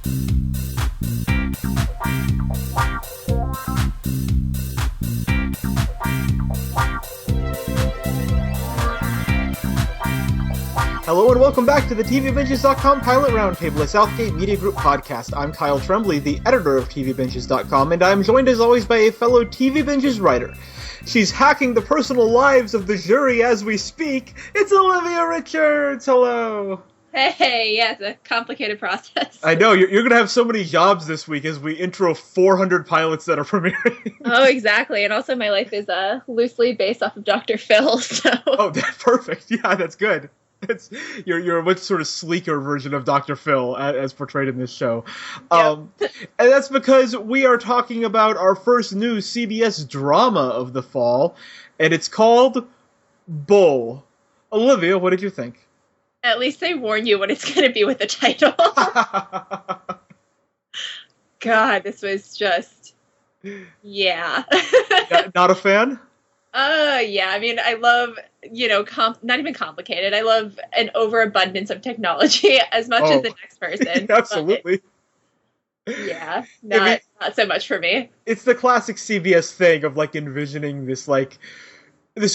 Hello and welcome back to the TVBinges.com Pilot Roundtable, a Southgate Media Group podcast. I'm Kyle Tremblay, the editor of TVBinges.com, and I'm joined as always by a fellow TV Binges writer. She's hacking the personal lives of the jury as we speak. It's Olivia Richards! Hello! Hey, yeah, it's a complicated process. I know, you're going to have so many jobs this week as we intro 400 pilots that are premiering. Oh, exactly. And also my life is loosely based off of Dr. Phil, so... Oh, that's perfect. Yeah, that's good. You're a much sort of sleeker version of Dr. Phil as portrayed in this show. Yep. And that's because we are talking about our first new CBS drama of the fall, and it's called Bull. Olivia, what did you think? At least they warn you what it's going to be with the title. God, this was just... Yeah. Not a fan? Yeah, I mean, I love, not even complicated. I love an overabundance of technology as much as the next person. Absolutely. Yeah, not so much for me. It's the classic CBS thing of, envisioning this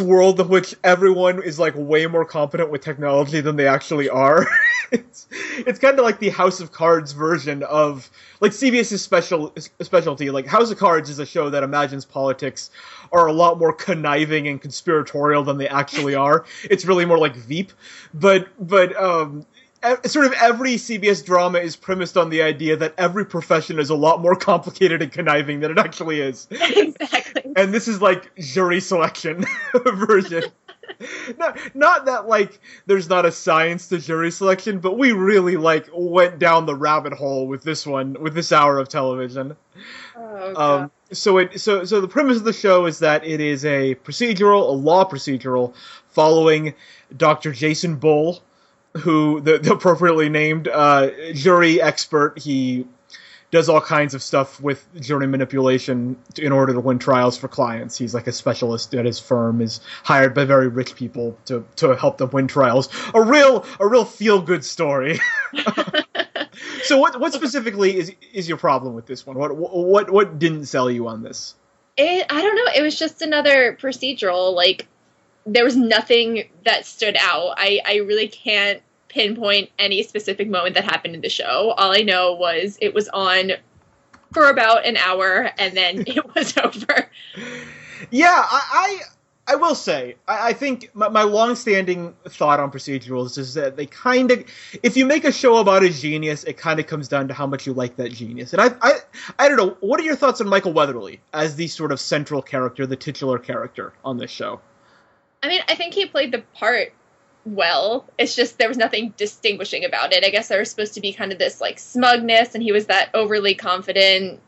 world in which everyone is, way more competent with technology than they actually are. It's kind of like the House of Cards version of, CBS's specialty. House of Cards is a show that imagines politics are a lot more conniving and conspiratorial than they actually are. It's really more like Veep. But sort of every CBS drama is premised on the idea that every profession is a lot more complicated and conniving than it actually is. Exactly. And this is jury selection version. Not that there's not a science to jury selection, but we really went down the rabbit hole with this hour of television. Oh, God. So the premise of the show is that it is a law procedural, following Dr. Jason Bull, who the appropriately named jury expert. He does all kinds of stuff with jury manipulation in order to win trials for clients. He's a specialist at his firm, is hired by very rich people to help them win trials. A real feel-good story. So what specifically is your problem with this one? What didn't sell you on this? I don't know. It was just another procedural. There was nothing that stood out. I really can't pinpoint any specific moment that happened in the show. All I know was it was on for about an hour and then it was over. Yeah, I will say, I think my long-standing thought on procedurals is that they kind of, if you make a show about a genius, it kind of comes down to how much you like that genius. And I don't know, what are your thoughts on Michael Weatherly as the sort of central character, the titular character on this show? I mean, I think he played the part well. It's just there was nothing distinguishing about it. I guess there was supposed to be kind of this smugness, and he was that overly confident,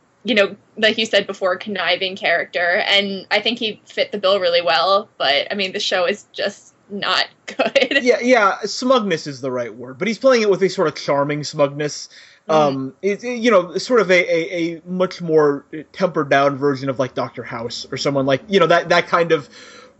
like you said before, conniving character, and I think he fit the bill really well, but I mean the show is just not good. Yeah, smugness is the right word, but he's playing it with a sort of charming smugness. It's sort of a much more tempered down version of Dr. House or someone that kind of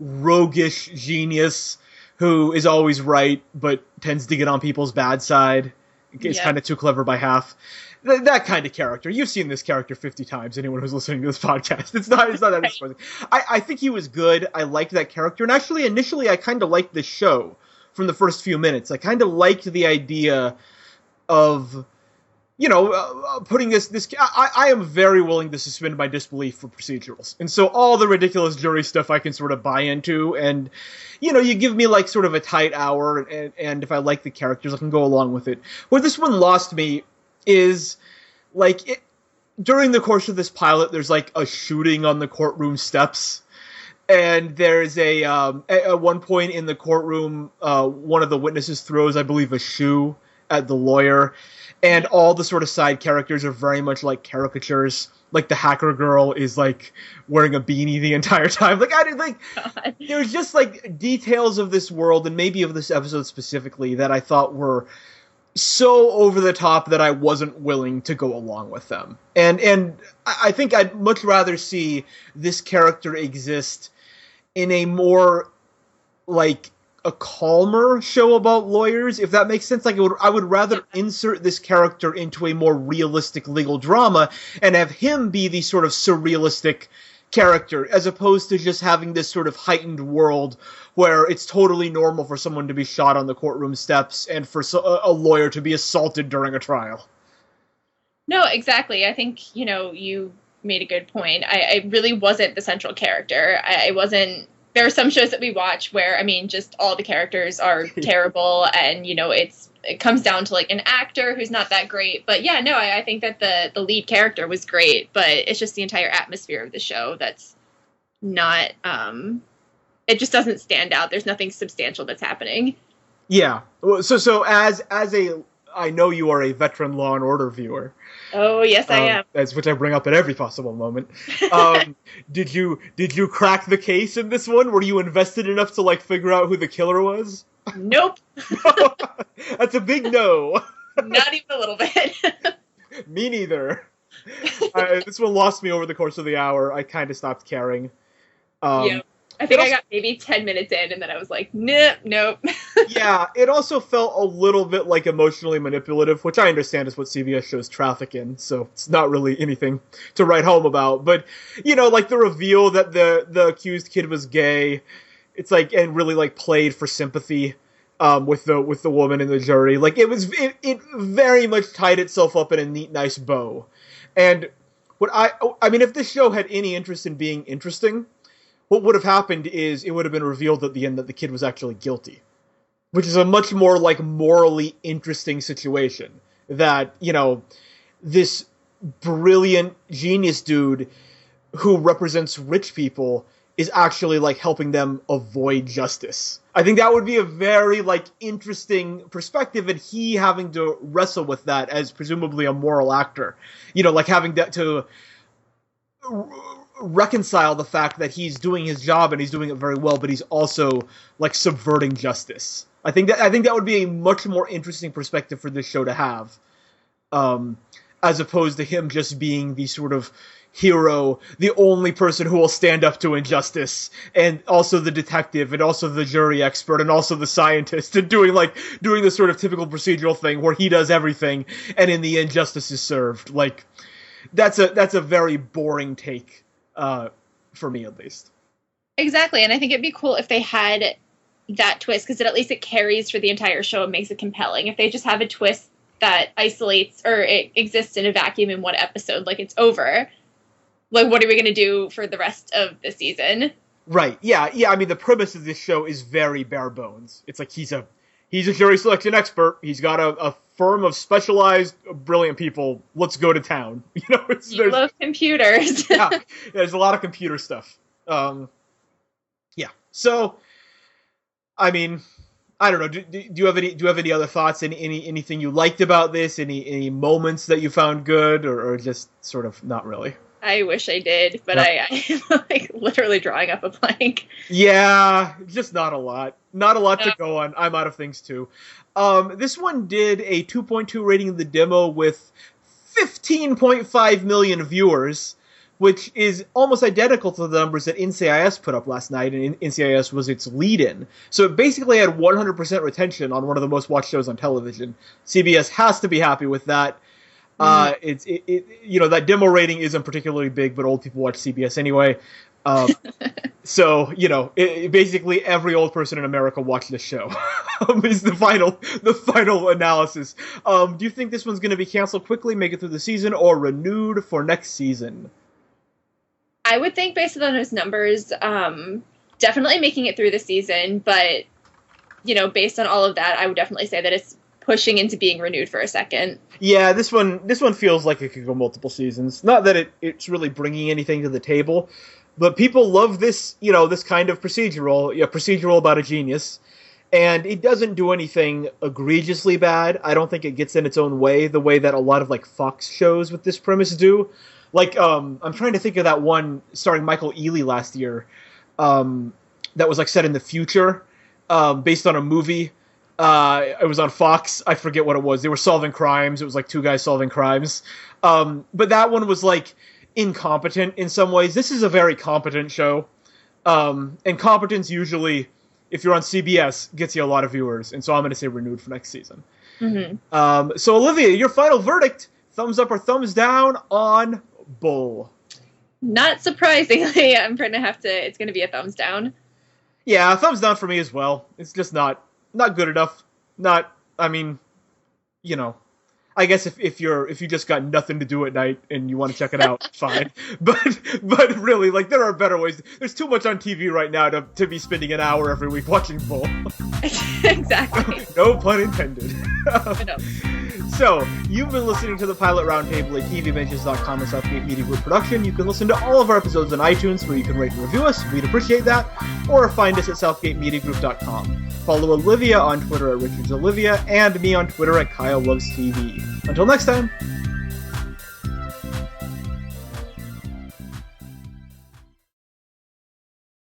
roguish genius who is always right, but tends to get on people's bad side. Is kind of too clever by half. That kind of character. You've seen this character 50 times, anyone who's listening to this podcast. It's not that surprising. I think he was good. I liked that character. And actually, initially, I kind of liked the show from the first few minutes. I kind of liked the idea of, putting this. I am very willing to suspend my disbelief for procedurals. And so all the ridiculous jury stuff I can sort of buy into. And, you give me sort of a tight hour. And if I like the characters, I can go along with it. Where this one lost me is during the course of this pilot, there's a shooting on the courtroom steps. And there's at one point in the courtroom, one of the witnesses throws, I believe, a shoe at the lawyer. And all the sort of side characters are very much like caricatures. The hacker girl is wearing a beanie the entire time. There's just details of this world and maybe of this episode specifically that I thought were so over the top that I wasn't willing to go along with them. And I think I'd much rather see this character exist in a more a calmer show about lawyers, if that makes sense. Like, I would rather insert this character into a more realistic legal drama and have him be the sort of surrealistic character, as opposed to just having this sort of heightened world where it's totally normal for someone to be shot on the courtroom steps and for a lawyer to be assaulted during a trial. No, exactly. I think, you made a good point. I really wasn't the central character. I wasn't. There are some shows that we watch where, just all the characters are terrible, and it comes down to like an actor who's not that great. But yeah, no, I think that the lead character was great, but it's just the entire atmosphere of the show that's not. It just doesn't stand out. There's nothing substantial that's happening. Yeah. So as a, I know you are a veteran Law and Order viewer. Oh, yes, I am. That's which I bring up at every possible moment. Did you crack the case in this one? Were you invested enough to like figure out who the killer was? Nope. That's a big no. Not even a little bit. Me neither. This one lost me over the course of the hour. I kind of stopped caring. Yeah. I think I got maybe 10 minutes in, and then I was like, nope. Yeah, it also felt a little bit like emotionally manipulative, which I understand is what CBS shows traffic in, so it's not really anything to write home about. But, like the reveal that the accused kid was gay, it's like, and really like played for sympathy with the woman in the jury. Like it very much tied itself up in a neat, nice bow. And what I mean, if this show had any interest in being interesting, what would have happened is it would have been revealed at the end that the kid was actually guilty, which is a much more like morally interesting situation. That, this brilliant genius dude who represents rich people is actually like helping them avoid justice. I think that would be a very like interesting perspective, and he having to wrestle with that as presumably a moral actor, like having to reconcile the fact that he's doing his job and he's doing it very well, but he's also like subverting justice. I think that would be a much more interesting perspective for this show to have, as opposed to him just being the sort of hero, the only person who will stand up to injustice, and also the detective, and also the jury expert, and also the scientist, and doing the sort of typical procedural thing where he does everything, and in the end justice is served. Like, that's a very boring take. For me, at least. Exactly, and I think it'd be cool if they had that twist, because at least it carries for the entire show and makes it compelling. If they just have a twist that isolates, or it exists in a vacuum in one episode, like it's over, like what are we going to do for the rest of the season? Right, yeah, I mean, the premise of this show is very bare bones. It's like he's a jury selection expert, he's got a firm of specialized, brilliant people. Let's go to town. You love computers. Yeah, there's a lot of computer stuff. Yeah. So, I mean, I don't know. Do you have any other thoughts? Anything you liked about this? Any moments that you found good, or just sort of not really? I wish I did, but I'm like literally drawing up a blank. Yeah, just not a lot. Not a lot to go on. I'm out of things too. This one did a 2.2 rating of the demo with 15.5 million viewers, which is almost identical to the numbers that NCIS put up last night, and NCIS was its lead-in. So it basically had 100% retention on one of the most watched shows on television. CBS has to be happy with that. That demo rating isn't particularly big, but old people watch CBS anyway. So, basically every old person in America watched this show. Is the final analysis. Do you think this one's going to be canceled quickly, make it through the season, or renewed for next season? I would think, based on those numbers, definitely making it through the season, but, based on all of that, I would definitely say that it's pushing into being renewed for a second. Yeah, this one feels like it could go multiple seasons. Not that it's really bringing anything to the table, but people love this, this kind of procedural about a genius, and it doesn't do anything egregiously bad. I don't think it gets in its own way the way that a lot of like Fox shows with this premise do. Like, I'm trying to think of that one starring Michael Ealy last year, that was like set in the future, based on a movie. It was on Fox. I forget what it was. They were solving crimes. It was like two guys solving crimes. But that one was like incompetent in some ways. This is a very competent show. And competence usually if you're on CBS, gets you a lot of viewers, and so I'm going to say renewed for next season. Mm-hmm. So Olivia, your final verdict, thumbs up or thumbs down on Bull? Not surprisingly, it's going to be a thumbs down. Yeah, thumbs down for me as well. It's just not good enough. I guess if you just got nothing to do at night and you want to check it out, fine. But really, like, there are better ways. There's too much on TV right now to be spending an hour every week watching Bull. Exactly. No pun intended. I know. So, you've been listening to the Pilot Roundtable, a TVbenches.com and Southgate Media Group production. You can listen to all of our episodes on iTunes, where you can rate and review us. We'd appreciate that. Or find us at southgatemediagroup.com. Follow Olivia on Twitter at RichardsOlivia, and me on Twitter at KyleLovesTV. Until next time.